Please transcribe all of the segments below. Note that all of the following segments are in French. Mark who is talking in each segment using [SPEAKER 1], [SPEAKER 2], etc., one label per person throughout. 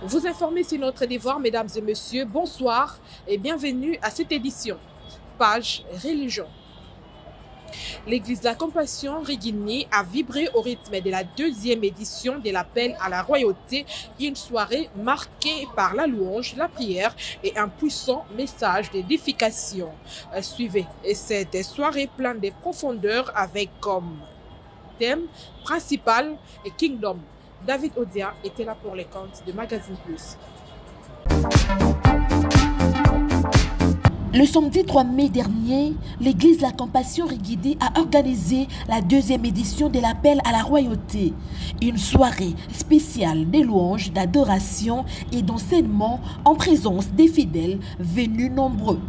[SPEAKER 1] Vous informer, c'est notre devoir, mesdames et messieurs. Bonsoir et bienvenue à cette édition. Page Religion. L'Église de la Compassion Riguigny a vibré au rythme de la deuxième édition de l'appel à la royauté, une soirée marquée par la louange, la prière et un puissant message d'édification. Suivez cette soirée pleine de profondeur avec comme thème principal et Kingdom. David Odia était là pour les comptes de Magazine Plus.
[SPEAKER 2] Le samedi 3 mai dernier, l'Église de la Compassion Riguigny a organisé la deuxième édition de l'appel à la royauté. Une soirée spéciale de louanges, d'adoration et d'enseignement en présence des fidèles venus nombreux.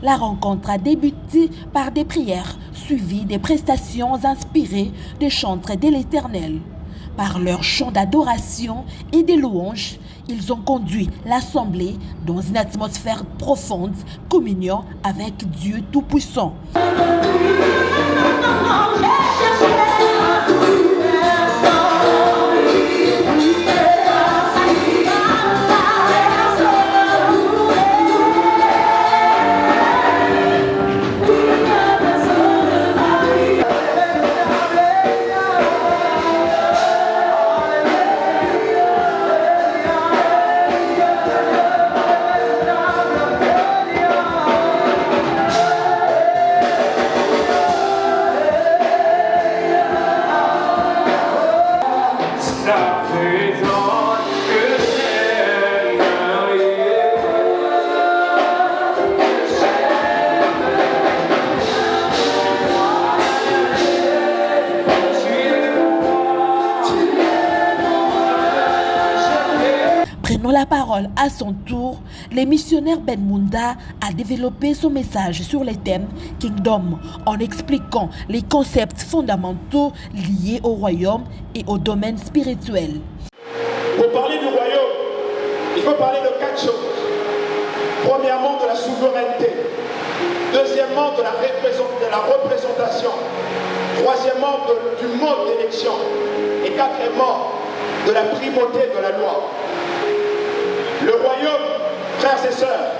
[SPEAKER 2] La rencontre a débuté par des prières suivies des prestations inspirées des chantres de l'Éternel. Par leur chant d'adoration et de louanges, ils ont conduit l'Assemblée dans une atmosphère profonde, communion avec Dieu Tout-Puissant. Prenant la parole à son tour, le missionnaire Ben Munda a développé son message sur les thèmes Kingdom en expliquant les concepts fondamentaux liés au royaume et au domaine spirituel.
[SPEAKER 3] Pour parler du royaume, il faut parler de 4 choses. Premièrement, de la souveraineté. Deuxièmement, de la représentation. Troisièmement, du mode d'élection. Et quatrièmement, de la primauté de la loi. Le royaume, frères et sœurs,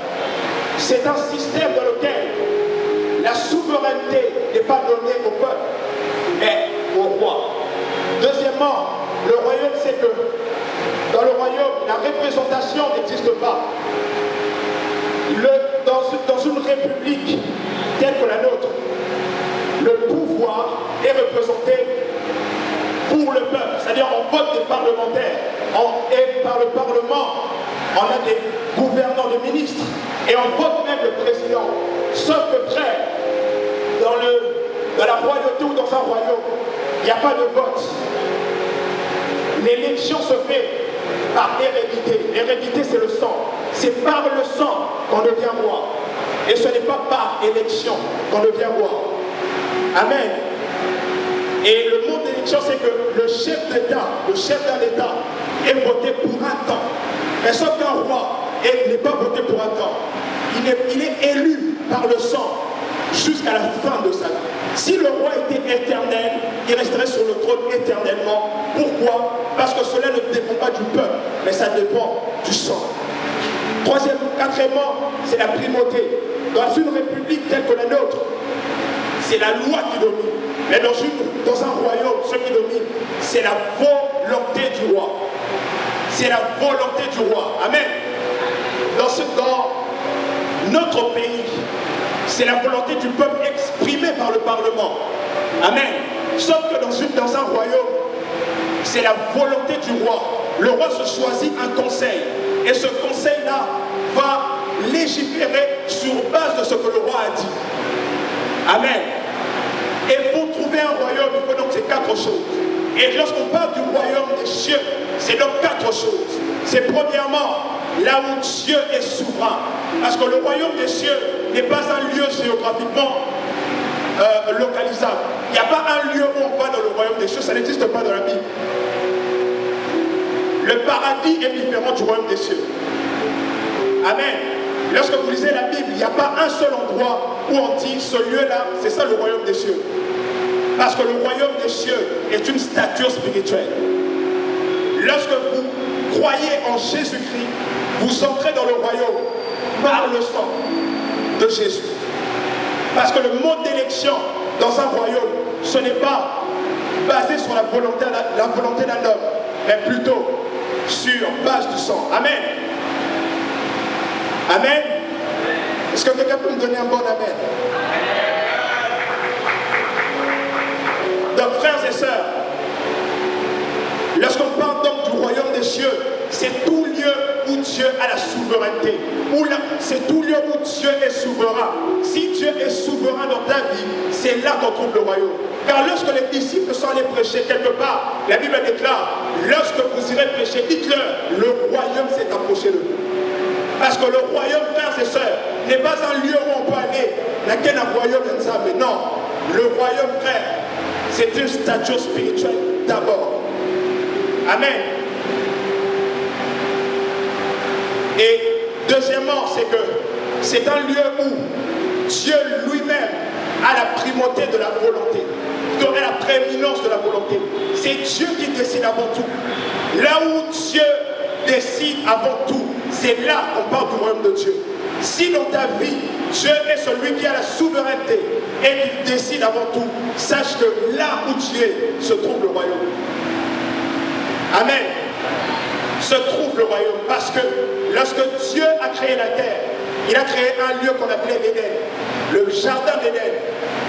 [SPEAKER 3] c'est un système dans lequel la souveraineté n'est pas donnée au peuple, mais au roi. Deuxièmement, le royaume, c'est que dans le royaume, la représentation n'existe pas. Dans une république telle que la nôtre, le pouvoir est représenté pour le peuple, c'est-à-dire on vote des parlementaires, et par le Parlement, on a des gouvernants, des ministres, et on vote même le président. Sauf que frère, dans la royauté ou dans un royaume, il n'y a pas de vote. L'élection se fait par hérédité. L'hérédité, c'est le sang. C'est par le sang qu'on devient roi. Et ce n'est pas par élection qu'on devient roi. Amen. Et le mot d'élection, c'est que le chef d'État, le chef d'un État, est voté pour un temps. Mais sauf qu'un roi n'est pas voté pour un temps. Il est élu par le sang jusqu'à la fin de sa vie. Si le roi était éternel, il resterait sur le trône éternellement. Pourquoi? Parce que cela ne dépend pas du peuple, mais ça dépend du sang. Quatrièmement, c'est la primauté. Dans une république telle que la nôtre, c'est la loi qui domine. Mais dans un royaume, ce qui domine, c'est la volonté du roi. C'est la volonté du roi. Amen. Dans notre pays, c'est la volonté du peuple exprimée par le Parlement. Amen. Sauf que dans un royaume, c'est la volonté du roi. Le roi se choisit un conseil. Et ce conseil-là va légiférer sur base de ce que le roi a dit. Amen. Et pour trouver un royaume, il faut donc ces 4 choses. Et lorsqu'on parle du royaume des cieux, c'est donc 4 choses. C'est premièrement, là où Dieu est souverain. Parce que le royaume des cieux n'est pas un lieu géographiquement localisable. Il n'y a pas un lieu où on va dans le royaume des cieux, ça n'existe pas dans la Bible. Le paradis est différent du royaume des cieux. Amen. Lorsque vous lisez la Bible, il n'y a pas un seul endroit où on dit ce lieu-là, c'est ça le royaume des cieux. Parce que le royaume des cieux est une stature spirituelle. Lorsque vous croyez en Jésus-Christ, vous entrez dans le royaume par le sang de Jésus. Parce que le mode d'élection dans un royaume, ce n'est pas basé sur la volonté d'un homme, mais plutôt sur base du sang. Amen. Amen. Est-ce que quelqu'un peut me donner un bon amen? Donc frères et sœurs, lorsqu'on parle donc du royaume des cieux, c'est tout lieu où Dieu a la souveraineté. C'est tout lieu où Dieu est souverain. Si Dieu est souverain dans ta vie, c'est là qu'on trouve le royaume. Car lorsque les disciples sont allés prêcher quelque part, la Bible déclare, lorsque vous irez prêcher, dites-leur, le royaume s'est approché de vous. Parce que le royaume, frères et sœurs, n'est pas un lieu où on peut aller, laquelle un royaume est ça, mais non. Le royaume, frère, c'est une stature spirituelle d'abord. Amen. Et deuxièmement, c'est que c'est un lieu où Dieu lui-même a la primauté de la volonté, a la prééminence de la volonté. C'est Dieu qui décide avant tout. Là où Dieu décide avant tout, c'est là qu'on parle du royaume de Dieu. Si dans ta vie, Dieu est celui qui a la souveraineté et qui décide avant tout, sache que là où tu es, se trouve le royaume. Amen. Se trouve le royaume. Parce que lorsque Dieu a créé la terre, il a créé un lieu qu'on appelait l'Éden, le jardin d'Éden.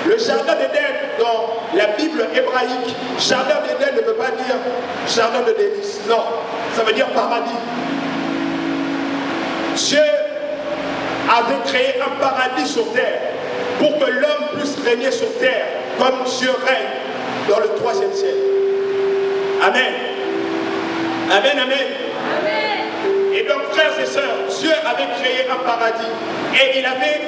[SPEAKER 3] Le jardin d'Éden, dans la Bible hébraïque, jardin d'Éden ne veut pas dire jardin de délices. Non, ça veut dire paradis. Dieu avait créé un paradis sur terre pour que l'homme puisse régner sur terre comme Dieu règne dans le 3e siècle. Amen. Amen, amen. Amen. Et donc, frères et sœurs, Dieu avait créé un paradis et il avait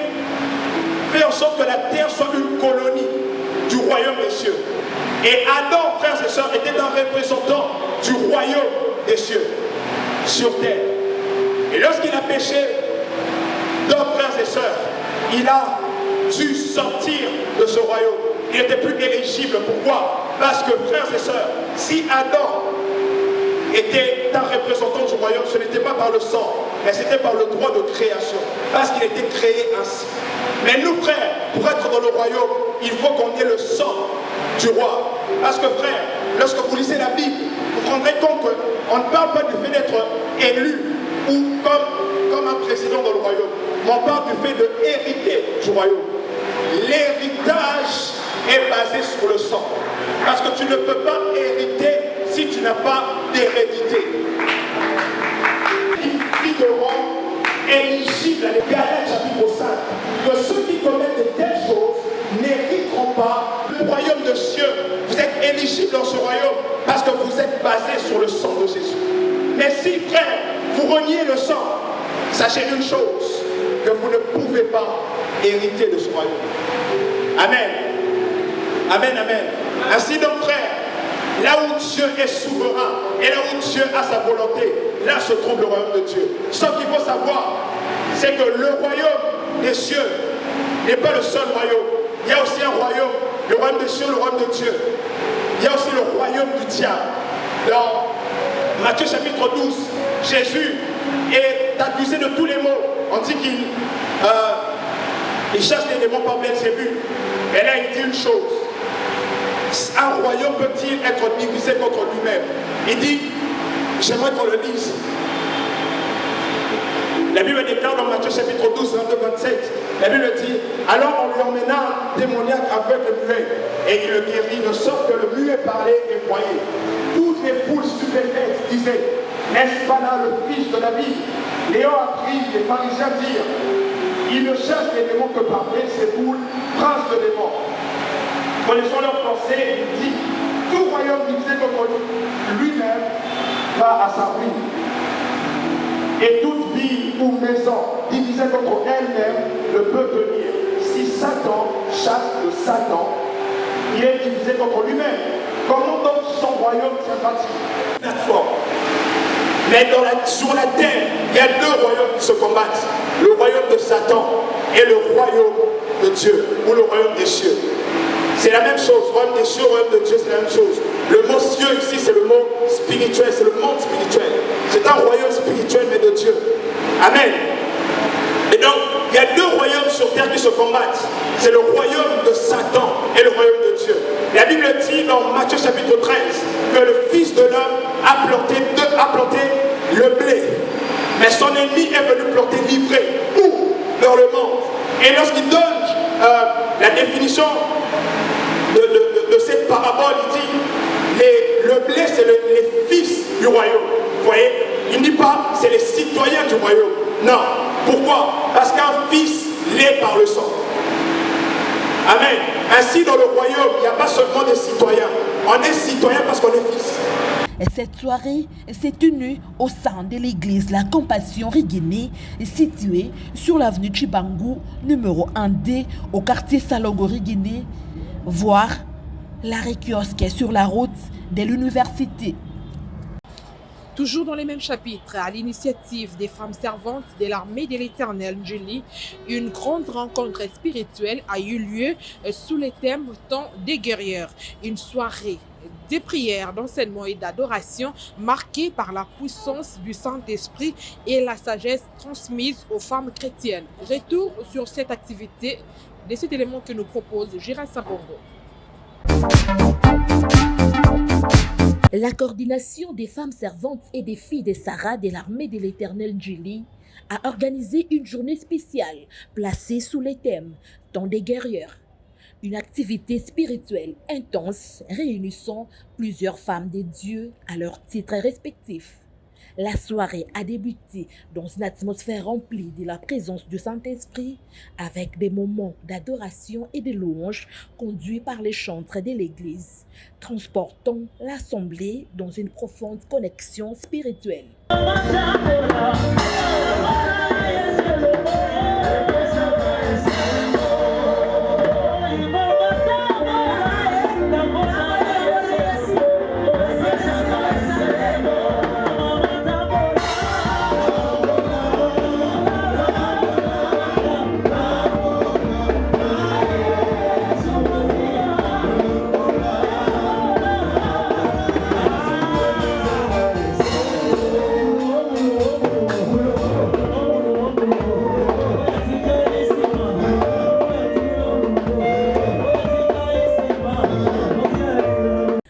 [SPEAKER 3] fait en sorte que la terre soit une colonie du royaume des cieux. Et Adam, frères et sœurs, était un représentant du royaume des cieux sur terre. Et lorsqu'il a péché, donc, frères et sœurs, il a dû sortir de ce royaume. Il n'était plus éligible. Pourquoi? Parce que, frères et sœurs, si Adam était un représentant du royaume, ce n'était pas par le sang, mais c'était par le droit de création, parce qu'il était créé ainsi. Mais nous, frères, pour être dans le royaume, il faut qu'on ait le sang du roi. Parce que, frères, lorsque vous lisez la Bible, vous rendrez compte qu'on ne parle pas du fait d'être élu ou comme un président dans le royaume, mais on parle du fait de hériter du royaume. L'héritage est basé sur le sang. Parce que tu ne peux pas hériter si tu n'as pas d'hérédité. Une fille de rang éligible à l'Éphésiens chapitre 5, que ceux qui commettent de telles choses n'hériteront pas le royaume de cieux. Vous êtes éligible dans ce royaume parce que vous êtes basé sur le sang de Jésus. Mais si, frère, vous reniez le sang, sachez une chose, que vous ne pouvez pas hériter de ce royaume. Amen. Amen, amen. Ainsi donc, frère, là où Dieu est souverain et là où Dieu a sa volonté, là se trouve le royaume de Dieu. Ce qu'il faut savoir, c'est que le royaume des cieux n'est pas le seul royaume. Il y a aussi un royaume, le royaume des cieux, le royaume de Dieu. Il y a aussi le royaume du diable. Dans Matthieu chapitre 12, Jésus est accusé de tous les maux. On dit qu'il chasse les démons par Belzébul. Et là, il dit une chose. Un royaume peut-il être divisé contre lui-même? Il dit, j'aimerais qu'on le lise. La Bible déclare dans Matthieu chapitre 12, 22-27, la Bible dit, alors on lui emmena un démoniaque aveugle et muet, et il le guérit de sorte que le muet parlait et voyait. Toutes les foules stupéfaites disaient, n'est-ce pas là le fils de David? Léon apprit, les pharisiens dirent, il ne chasse les démons que par Belzébul, prince de démons. Connaissant leurs pensées, il dit, tout royaume divisé contre lui-même va à sa ruine. Et toute ville ou maison divisée contre elle-même ne peut tenir. Si Satan chasse de Satan, il est divisé contre lui-même. Comment donc son royaume tiendra-t-il? Plateforme. Mais sur la terre, il y a deux royaumes qui se combattent. Le royaume de Satan et le royaume de Dieu, ou le royaume des cieux. C'est la même chose, royaume des cieux, royaume de Dieu, c'est la même chose. Le mot cieux ici, c'est le mot spirituel, c'est le monde spirituel. C'est un royaume spirituel, mais de Dieu. Amen. Et donc, il y a deux royaumes sur terre qui se combattent. C'est le royaume de Satan et le royaume de Dieu. La Bible dit dans Matthieu chapitre 13 que le Fils de l'homme a planté le blé. Mais son ennemi est venu planter l'ivraie. Où? Dans le monde. Et lorsqu'il donne la définition de cette parabole, il dit le blé, c'est les fils du royaume. Vous voyez? Il ne dit pas c'est les citoyens du royaume. Non. Pourquoi? Parce qu'un fils l'est par le sang. Amen. Ainsi, dans le royaume, il n'y a pas seulement des citoyens. On est citoyen parce qu'on est fils.
[SPEAKER 2] Et cette soirée s'est tenue au sein de l'église La Compassion Riguini, située sur l'avenue Chibangu, numéro 1D, au quartier Salongo Riguini, voire l'arrêt kiosque sur la route de l'université.
[SPEAKER 1] Toujours dans les mêmes chapitres, à l'initiative des femmes servantes de l'armée de l'Éternel Njili, une grande rencontre spirituelle a eu lieu sous le thème Temps des guerrières. Une soirée de prières, d'enseignement et d'adoration marquée par la puissance du Saint-Esprit et la sagesse transmise aux femmes chrétiennes. Retour sur cette activité de cet élément que nous propose Gérard Sabongo.
[SPEAKER 2] La coordination des femmes servantes et des filles de Sarah de l'armée de l'Éternel Njili a organisé une journée spéciale placée sous le thème « Temps des guerrières ». Une activité spirituelle intense réunissant plusieurs femmes de Dieu à leurs titres respectifs. La soirée a débuté dans une atmosphère remplie de la présence du Saint-Esprit avec des moments d'adoration et de louange conduits par les chantres de l'Église, transportant l'assemblée dans une profonde connexion spirituelle.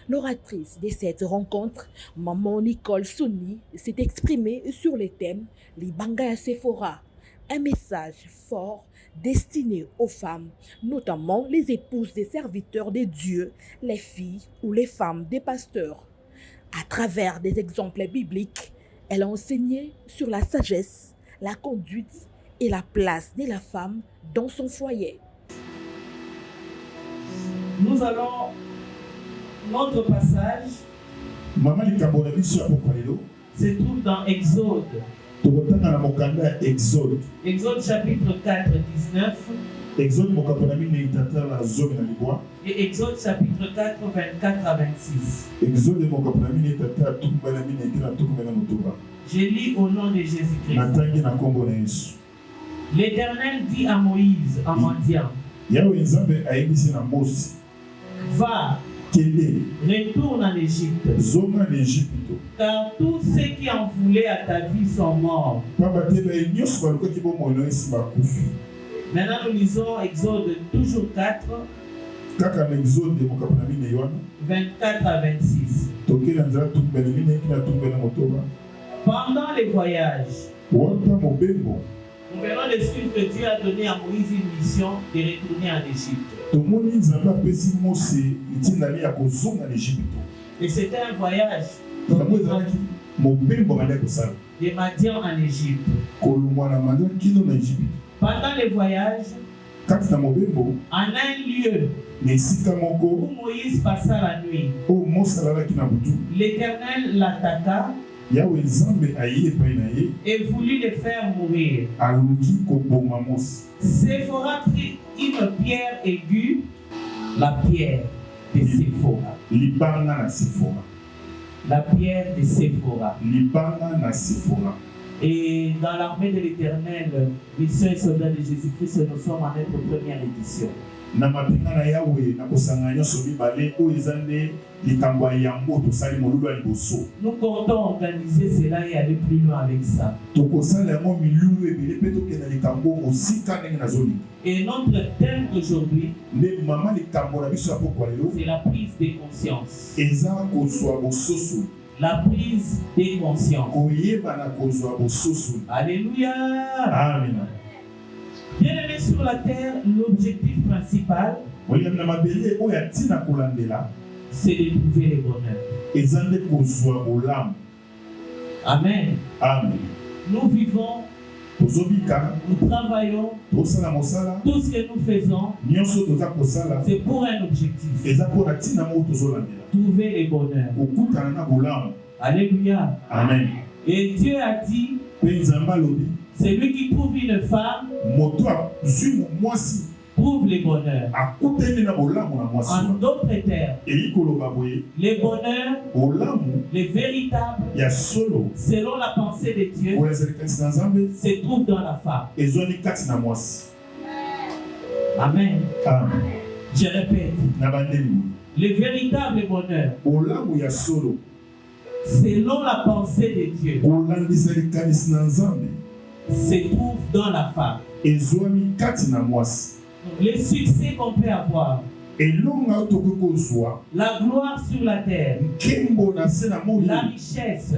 [SPEAKER 2] L'oratrice de cette rencontre, Maman Nicole Souni, s'est exprimée sur le thème « Libanga ya Sephora », un message fort destiné aux femmes, notamment les épouses des serviteurs de Dieu, les filles ou les femmes des pasteurs. À travers des exemples bibliques, elle a enseigné sur la sagesse, la conduite et la place de la femme dans son foyer.
[SPEAKER 4] Nous allons notre passage se trouve dans Exode. Exode chapitre 4, 19. Et Exode chapitre 4, 24 à 26. Je lis au nom de Jésus-Christ. L'Éternel dit à Moïse en mendiant: Va, retourne en Égypte, car tous ceux qui en voulaient à ta vie sont morts. Maintenant nous lisons Exode toujours 4, 24 à 26. Pendant les voyages, nous venons de suivre que Dieu a donné à Moïse une mission de retourner en Égypte. Et c'était un voyage de Madian en Égypte. Pendant les voyages, en un lieu où Moïse passa la nuit, l'Éternel l'attaqua et voulut le faire mourir. Séphora prit une pierre aiguë, la pierre de Séphora. La pierre de Séphora. Et dans l'armée de l'Éternel, mission et soldats de Jésus-Christ, nous sommes en notre première édition.
[SPEAKER 3] na mapinga na Yahweh na kosanga nyonso mibale oyo eza nde likambo ya yango tosali molulu ya liboso.
[SPEAKER 4] Nous comptons organiser cela et aller plus loin avec ça.
[SPEAKER 3] Tokosala yango milulu ebele mpe tokenda likambo mosika ndenge nazolinga.
[SPEAKER 4] Et notre thème aujourd'hui,
[SPEAKER 3] nde mama likambo na biso ya pokwa lelo,
[SPEAKER 4] c'est la prise de conscience.
[SPEAKER 3] eza kozwa bososo.
[SPEAKER 4] La prise de conscience.
[SPEAKER 3] Koyeba na kozwa bososo.
[SPEAKER 4] Alléluia.
[SPEAKER 3] Amen.
[SPEAKER 4] Bien-aimés sur la terre, l'objectif principal,
[SPEAKER 3] c'est de
[SPEAKER 4] trouver le bonheur. Amen.
[SPEAKER 3] Amen.
[SPEAKER 4] Nous vivons, nous travaillons, tout ce que nous faisons, c'est pour un objectif. Trouver le bonheur. Alléluia.
[SPEAKER 3] Amen.
[SPEAKER 4] Et Dieu a dit, c'est lui qui trouve une femme, trouve le bonheur. En d'autres termes, le bonheur, le véritable, selon la pensée de Dieu, se trouve dans la femme. Amen. Je répète, le véritable bonheur, selon la pensée de Dieu, se trouve dans la femme. Le succès qu'on peut avoir, la gloire sur la terre, la richesse,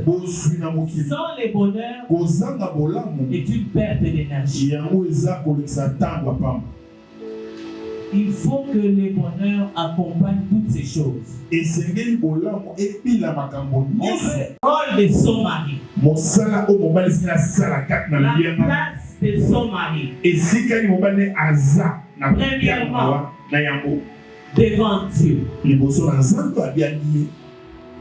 [SPEAKER 4] sans le bonheur, est une perte d'énergie. Il faut que le bonheur accompagne toutes ces choses. On veut le rôle de son mari, la place de son mari, premièrement, devant Dieu.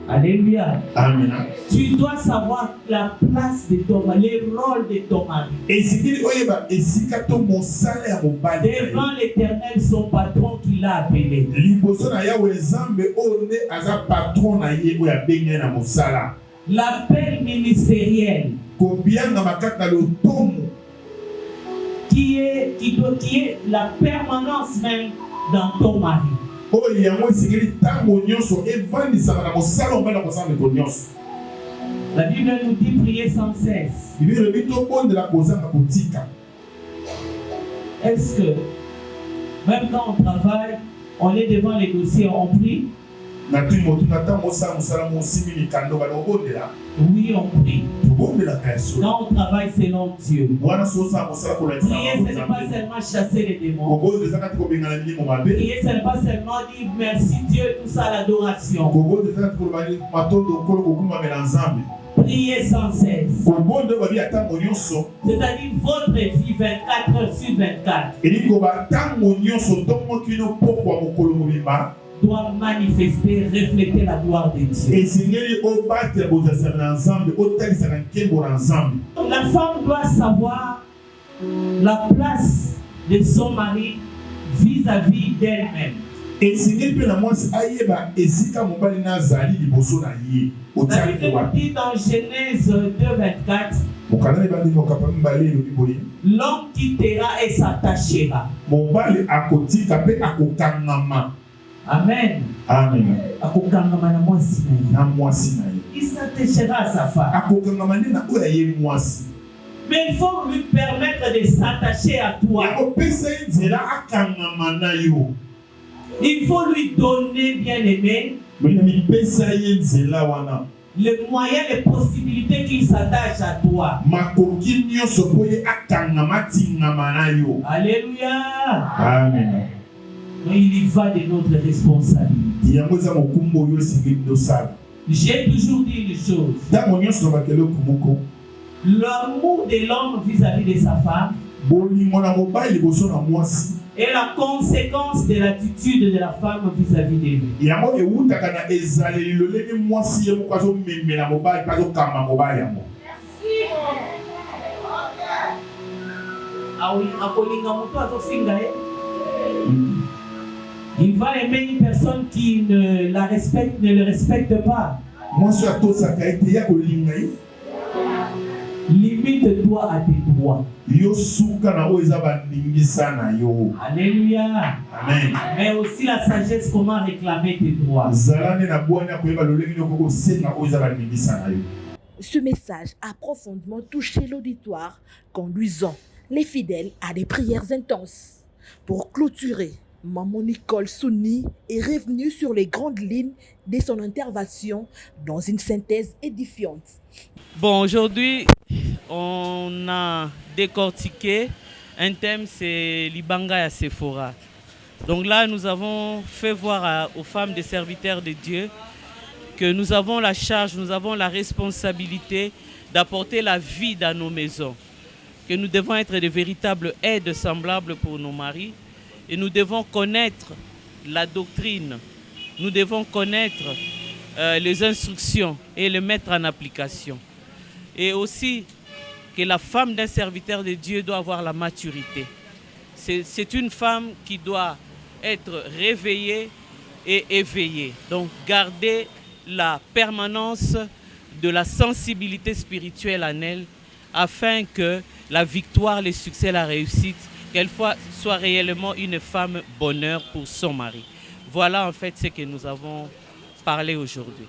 [SPEAKER 4] Alléluia.
[SPEAKER 3] Amen.
[SPEAKER 4] Tu dois savoir la place de ton mari, le rôle de ton mari. Devant l'Éternel, son patron qui l'a appelé. L'appel ministériel qui est la permanence même dans ton mari. La Bible nous dit prier sans cesse. Est-ce que même quand on travaille, on est devant les dossiers, on prie? Oui, on prie. Quand on travaille selon Dieu, prier, ce n'est pas seulement chasser les démons. Prier, ce n'est pas seulement dire merci Dieu, tout ça, l'adoration. Priez sans cesse. C'est-à-dire votre vie 24 heures sur 24 doit manifester, refléter la gloire de Dieu. La femme doit savoir la place de son mari vis-à-vis d'elle-même. La Bible dit dans Genèse 2:24, l'homme quittera et s'attachera. Amen.
[SPEAKER 3] Amen.
[SPEAKER 4] Il s'attachera à sa femme. Mais il faut lui permettre de s'attacher à toi. Il faut lui donner, bien aimé, les moyens, les possibilités qu'il s'attache à toi. Alléluia.
[SPEAKER 3] Amen.
[SPEAKER 4] Mais il y va de notre responsabilité. J'ai toujours dit une chose. L'amour de l'homme vis-à-vis de sa femme est la conséquence de l'attitude de la femme vis-à-vis de lui. Il va aimer une personne qui ne la respecte, ne le respecte pas. Limite
[SPEAKER 5] Limite-toi à tes droits. Alléluia.
[SPEAKER 4] Amen.
[SPEAKER 5] Mais aussi la sagesse, comment réclamer tes droits.
[SPEAKER 2] Ce message a profondément touché l'auditoire, conduisant les fidèles à des prières intenses. Pour clôturer, Maman Nicole Souni est revenue sur les grandes lignes de son intervention dans une synthèse édifiante.
[SPEAKER 6] Bon, aujourd'hui, on a décortiqué un thème, c'est Libanga et Sephora. Donc là, nous avons fait voir aux femmes des serviteurs de Dieu que nous avons la charge, nous avons la responsabilité d'apporter la vie dans nos maisons, que nous devons être de véritables aides semblables pour nos maris et nous devons connaître la doctrine, nous devons connaître les instructions et les mettre en application. Et aussi que la femme d'un serviteur de Dieu doit avoir la maturité. C'est une femme qui doit être réveillée et éveillée. Donc garder la permanence de la sensibilité spirituelle en elle afin que la victoire, le succès, la réussite, qu'elle soit réellement une femme bonheur pour son mari. Voilà en fait ce que nous avons parlé aujourd'hui.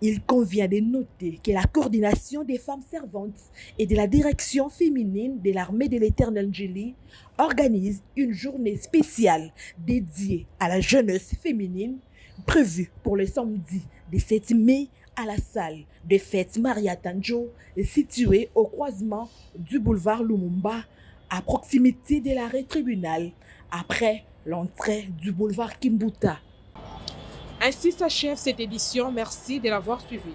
[SPEAKER 2] Il convient de noter que la coordination des femmes servantes et de la direction féminine de l'armée de l'Éternel Jésus organise une journée spéciale dédiée à la jeunesse féminine prévue pour le samedi 17 mai à la salle de fête Maria Tanjo située au croisement du boulevard Lumumba à proximité de l'arrêt tribunal après l'entrée du boulevard Kimbuta.
[SPEAKER 1] Ainsi s'achève cette édition. Merci de l'avoir suivi.